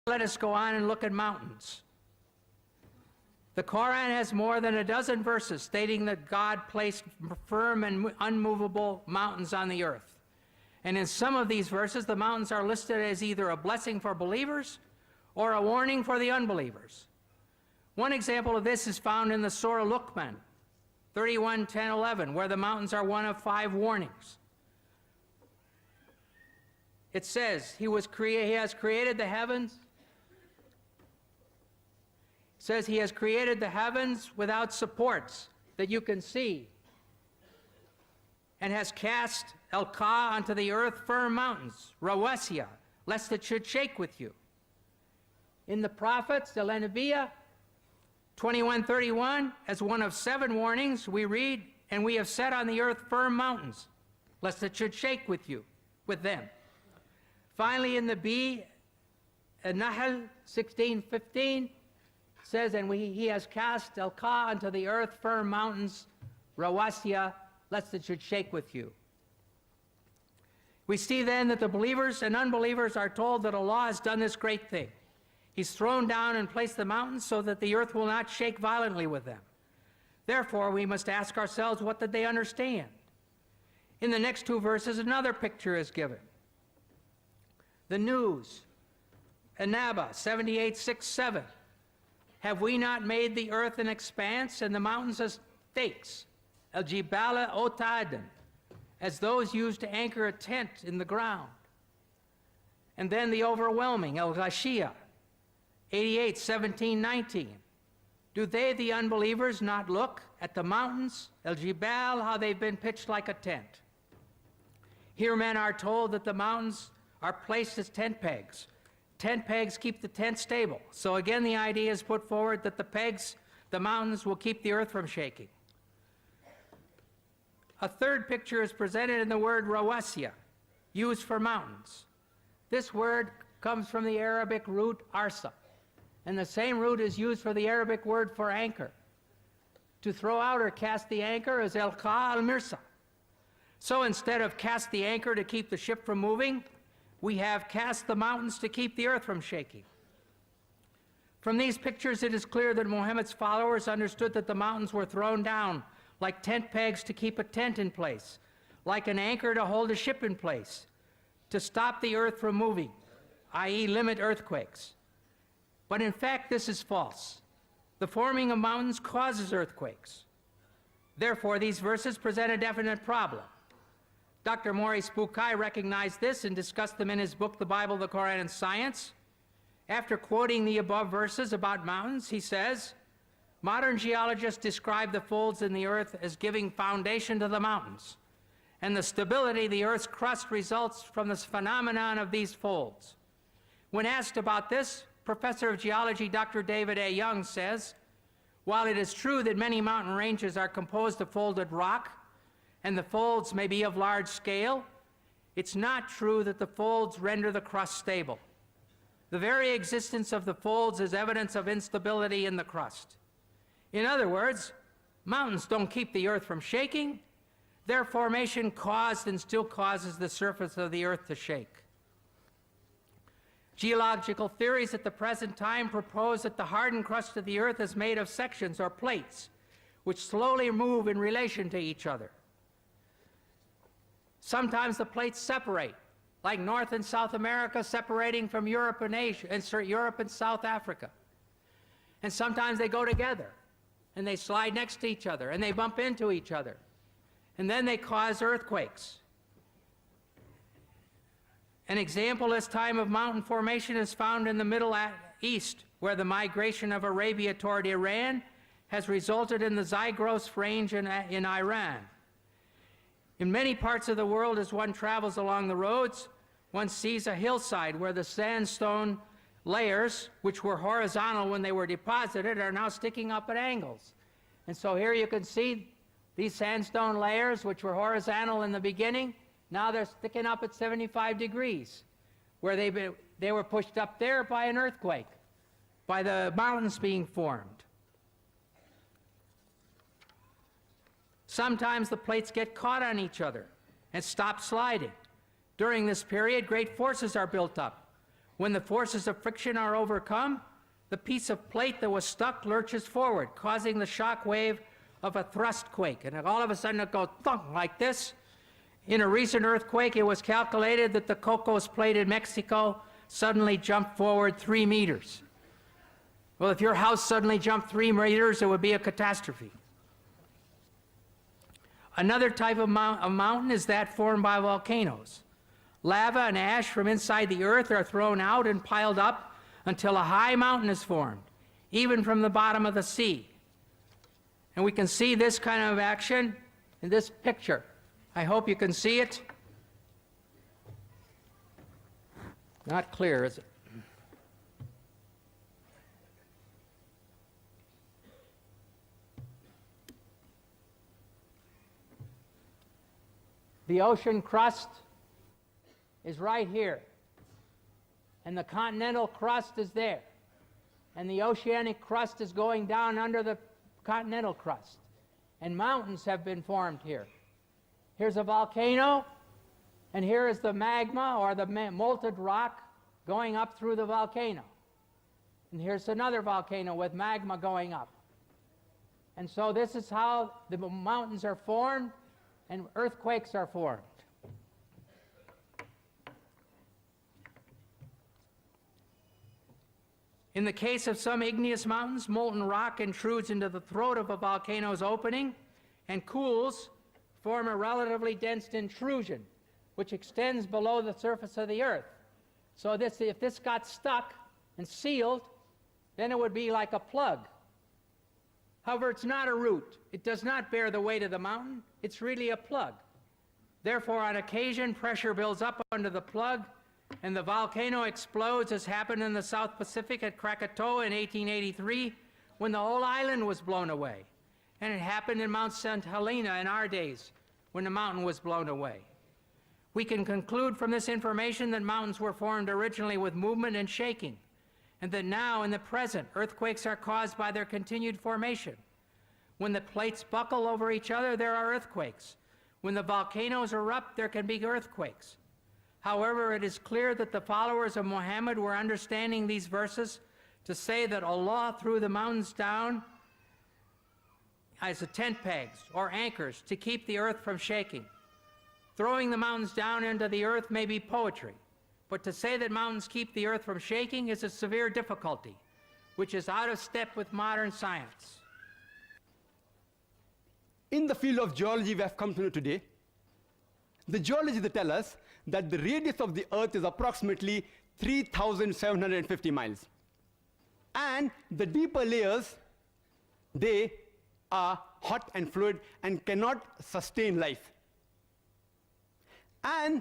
Let us go on and look at mountains. The Quran has more than a dozen verses stating that God placed firm and unmovable mountains on the earth. And in some of these verses, the mountains are listed as either a blessing for believers or a warning for the unbelievers. One example of this is found in the Surah Luqman, 31:10-11, where the mountains are one of 5 warnings. It says, He has created the heavens. It says He has created the heavens without supports that you can see, and has cast Al-Ka onto the earth firm mountains, Rawasiya, lest it should shake with you. In the prophets, Al-Anbiya, 21:31, as one of 7 warnings, we read, and we have set on the earth firm mountains, lest it should shake with you, with them. Finally, in the B, Nahl 16:15, says, and He has cast Al-Ka onto the earth firm mountains, Rawasiya, lest it should shake with you. We see then that the believers and unbelievers are told that Allah has done this great thing. He's thrown down and placed the mountains so that the earth will not shake violently with them. Therefore, we must ask ourselves, what did they understand? In the next 2 verses, another picture is given. The news, An-Naba 78:6-7. Have we not made the earth an expanse and the mountains as stakes, al-jibala otadan, as those used to anchor a tent in the ground? And then the overwhelming, al-ghashiyah, 88:17-19. Do they, the unbelievers, not look at the mountains, al-jibal, how they've been pitched like a tent? Here men are told that the mountains are placed as tent pegs. Tent pegs keep the tent stable. So again, the idea is put forward that the mountains will keep the earth from shaking. A third picture is presented in the word rawasiya, used for mountains. This word comes from the Arabic root arsa, and the same root is used for the Arabic word for anchor. To throw out or cast the anchor is al-qa al-mirsa. So instead of cast the anchor to keep the ship from moving, we have cast the mountains to keep the earth from shaking. From these pictures, it is clear that Muhammad's followers understood that the mountains were thrown down like tent pegs to keep a tent in place, like an anchor to hold a ship in place, to stop the earth from moving, i.e. limit earthquakes. But in fact, this is false. The forming of mountains causes earthquakes. Therefore, these verses present a definite problem. Dr. Maurice Bukai recognized this and discussed them in his book, The Bible, the Quran, and Science. After quoting the above verses about mountains, he says, modern geologists describe the folds in the earth as giving foundation to the mountains, and the stability of the earth's crust results from this phenomenon of these folds. When asked about this, Professor of Geology Dr. David A. Young says, while it is true that many mountain ranges are composed of folded rock, and the folds may be of large scale, it's not true that the folds render the crust stable. The very existence of the folds is evidence of instability in the crust. In other words, mountains don't keep the earth from shaking. Their formation caused and still causes the surface of the earth to shake. Geological theories at the present time propose that the hardened crust of the earth is made of sections or plates, which slowly move in relation to each other. Sometimes the plates separate, like North and South America separating from Europe and Asia, and Europe and South Africa. And sometimes they go together, and they slide next to each other, and they bump into each other. And then they cause earthquakes. An example this time of mountain formation is found in the Middle East, where the migration of Arabia toward Iran has resulted in the Zagros Range in Iran. In many parts of the world, as one travels along the roads, one sees a hillside where the sandstone layers, which were horizontal when they were deposited, are now sticking up at angles. And so here you can see these sandstone layers, which were horizontal in the beginning, now they're sticking up at 75 degrees, where they were pushed up there by an earthquake, by the mountains being formed. Sometimes the plates get caught on each other and stop sliding. During this period, great forces are built up, When the forces of friction are overcome, the piece of plate that was stuck lurches forward, causing the shock wave of a thrust quake. And all of a sudden it goes thunk like this. In a recent earthquake, it was calculated that the Cocos Plate in Mexico suddenly jumped forward 3 meters. Well, if your house suddenly jumped 3 meters, it would be a catastrophe. Another type of mountain is that formed by volcanoes. Lava and ash from inside the earth are thrown out and piled up until a high mountain is formed, even from the bottom of the sea. And we can see this kind of action in this picture. I hope you can see it. Not clear, is it? The ocean crust is right here, and the continental crust is there, and the oceanic crust is going down under the continental crust, and mountains have been formed here. Here's a volcano, and here is the magma or the molten rock going up through the volcano. And here's another volcano with magma going up. And so this is how the mountains are formed and earthquakes are formed. In the case of some igneous mountains, molten rock intrudes into the throat of a volcano's opening and cools, form a relatively dense intrusion, which extends below the surface of the earth. So if this got stuck and sealed, then it would be like a plug. However, it's not a root. It does not bear the weight of the mountain. It's really a plug. Therefore, on occasion, pressure builds up under the plug, and the volcano explodes, as happened in the South Pacific at Krakatoa in 1883, when the whole island was blown away. And it happened in Mount St. Helena in our days, when the mountain was blown away. We can conclude from this information that mountains were formed originally with movement and shaking, and that now, in the present, earthquakes are caused by their continued formation. When the plates buckle over each other, there are earthquakes. When the volcanoes erupt, there can be earthquakes. However, it is clear that the followers of Muhammad were understanding these verses to say that Allah threw the mountains down as tent pegs or anchors to keep the earth from shaking. Throwing the mountains down into the earth may be poetry, but to say that mountains keep the earth from shaking is a severe difficulty, which is out of step with modern science. In the field of geology we have come to know today, the geologists tell us that the radius of the earth is approximately 3,750 miles. And the deeper layers, they are hot and fluid and cannot sustain life. And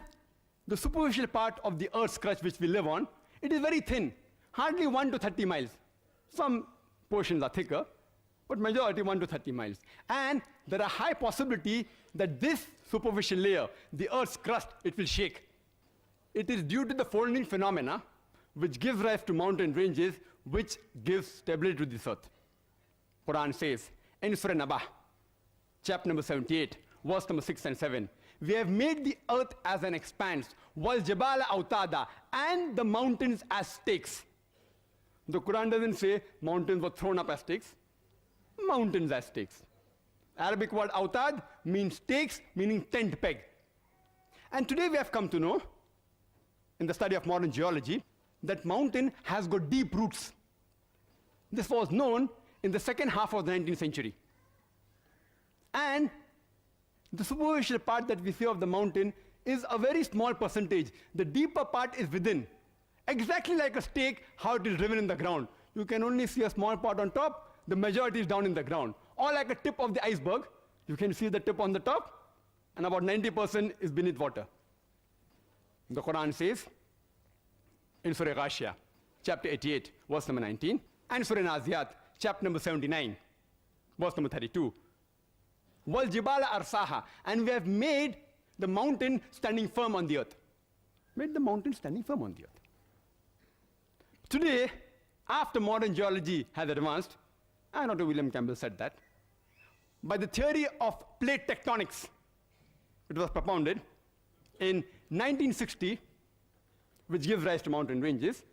the superficial part of the earth's crust which we live on, it is very thin, hardly 1 to 30 miles. Some portions are thicker, but majority 1 to 30 miles. And there are high possibility that this superficial layer, the earth's crust, it will shake. It is due to the folding phenomena which gives rise to mountain ranges, which gives stability to this earth. Quran says in Surah Nabah, chapter number 78, verse number 6 and 7, we have made the earth as an expanse, والجبال أوتادا, and the mountains as stakes. The Quran doesn't say mountains were thrown up as stakes, mountains as stakes. Arabic word autad means stakes, meaning tent peg. And today we have come to know, in the study of modern geology, that mountain has got deep roots. This was known in the second half of the 19th century. And the superficial part that we see of the mountain is a very small percentage. The deeper part is within. Exactly like a stake, how it is driven in the ground. You can only see a small part on top, the majority is down in the ground. Or like a tip of the iceberg, you can see the tip on the top, and about 90% is beneath water. The Quran says in Surah Ghashiyah, chapter 88, verse number 19, and Surah Naziyat, chapter number 79, verse number 32, وَالْجِبَالَ أَرْسَاهَا, and we have made the mountain standing firm on the earth. Made the mountain standing firm on the earth. Today, after modern geology has advanced, and Dr. Wiliam Campbell said that, by the theory of plate tectonics, it was propounded in 1960, which gives rise to mountain ranges,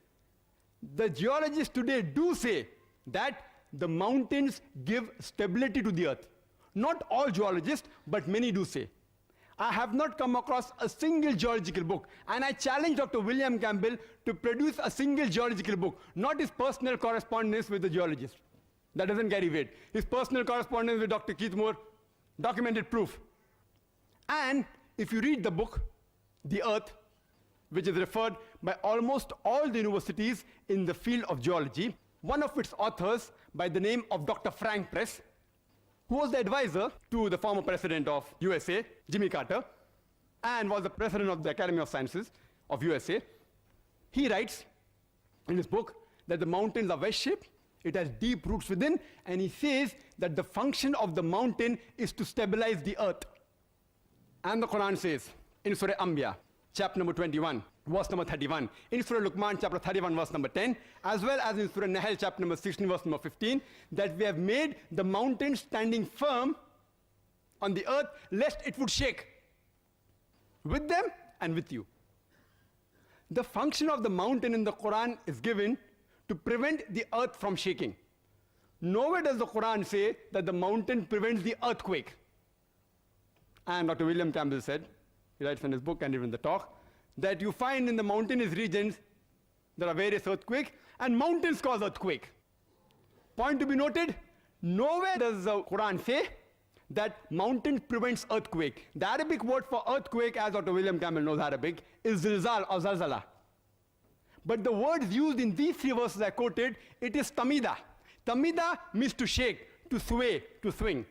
the geologists today do say that the mountains give stability to the earth. Not all geologists, but many do say. I have not come across a single geological book, and I challenge Dr. Wiliam Campbell to produce a single geological book, not his personal correspondence with the geologist. That doesn't carry weight. His personal correspondence with Dr. Keith Moore, documented proof. And if you read the book, The Earth, which is referred by almost all the universities in the field of geology, one of its authors by the name of Dr. Frank Press, who was the advisor to the former president of USA, Jimmy Carter, and was the president of the Academy of Sciences of USA, he writes in his book that the mountains are wedge-shaped, it has deep roots within, and he says that the function of the mountain is to stabilize the earth. And the Quran says in Surah Anbiya, chapter number 21, verse number 31, in Surah Luqman, chapter 31, verse number 10, as well as in Surah Nahl, chapter number 16, verse number 15, that we have made the mountain standing firm on the earth, lest it would shake with them and with you. The function of the mountain in the Quran is given to prevent the earth from shaking. Nowhere does the Quran say that the mountain prevents the earthquake. And Dr. Wiliam Campbell said, he writes in his book and even in the talk, that you find in the mountainous regions there are various earthquakes, and mountains cause earthquake. Point to be noted, nowhere does the Quran say that mountains prevents earthquake. The Arabic word for earthquake, as Dr. Wiliam Campbell knows Arabic, is zilzal or zalzala. But the words used in these three verses I quoted, it is tamida. Tamida means to shake, to sway, to swing.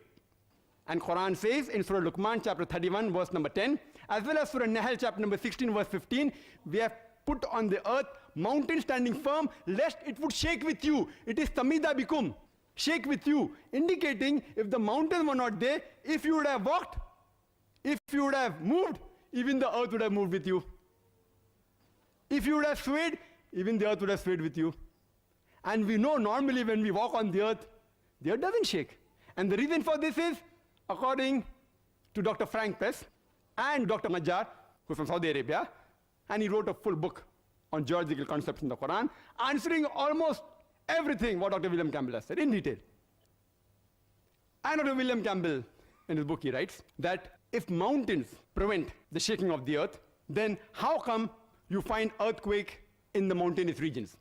And Quran says in Surah Luqman, chapter 31, verse number 10, as well as Surah Nahl, chapter number 16, verse 15, we have put on the earth mountain standing firm, lest it would shake with you. It is tamida bikum, shake with you, indicating if the mountains were not there, if you would have walked, if you would have moved, even the earth would have moved with you. If you would have swayed, even the earth would have swayed with you. And we know normally when we walk on the earth doesn't shake. And the reason for this is, according to Dr. Frank Press and Dr. Najjar, who's from Saudi Arabia, and he wrote a full book on geological concepts in the Quran, answering almost everything what Dr. Wiliam Campbell has said in detail. And Dr. Wiliam Campbell, in his book, he writes that if mountains prevent the shaking of the earth, then how come you find earthquake in the mountainous regions?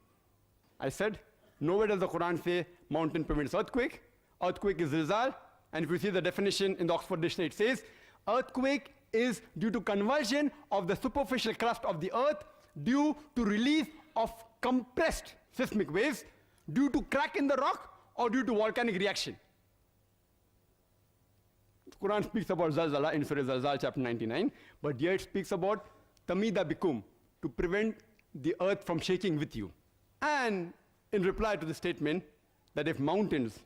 I said, nowhere does the Quran say mountain prevents earthquake. Earthquake is zilzal. And if you see the definition in the Oxford Dictionary, it says, earthquake is due to conversion of the superficial crust of the earth due to release of compressed seismic waves due to crack in the rock or due to volcanic reaction. The Quran speaks about zalzala in Surah Zalzal, chapter 99, but here it speaks about tamida bikum, to prevent the earth from shaking with you. And in reply to the statement that if mountains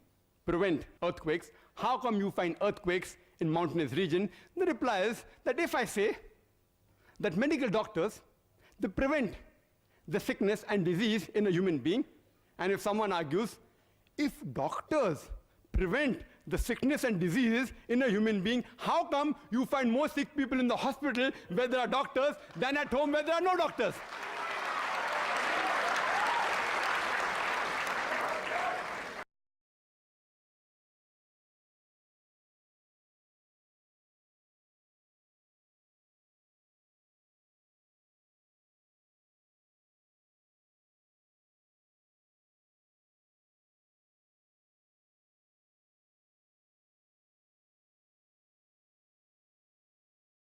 prevent earthquakes, how come you find earthquakes in mountainous region? The reply is that if I say that medical doctors, they prevent the sickness and disease in a human being, and if someone argues, if doctors prevent the sickness and diseases in a human being, how come you find more sick people in the hospital where there are doctors than at home where there are no doctors?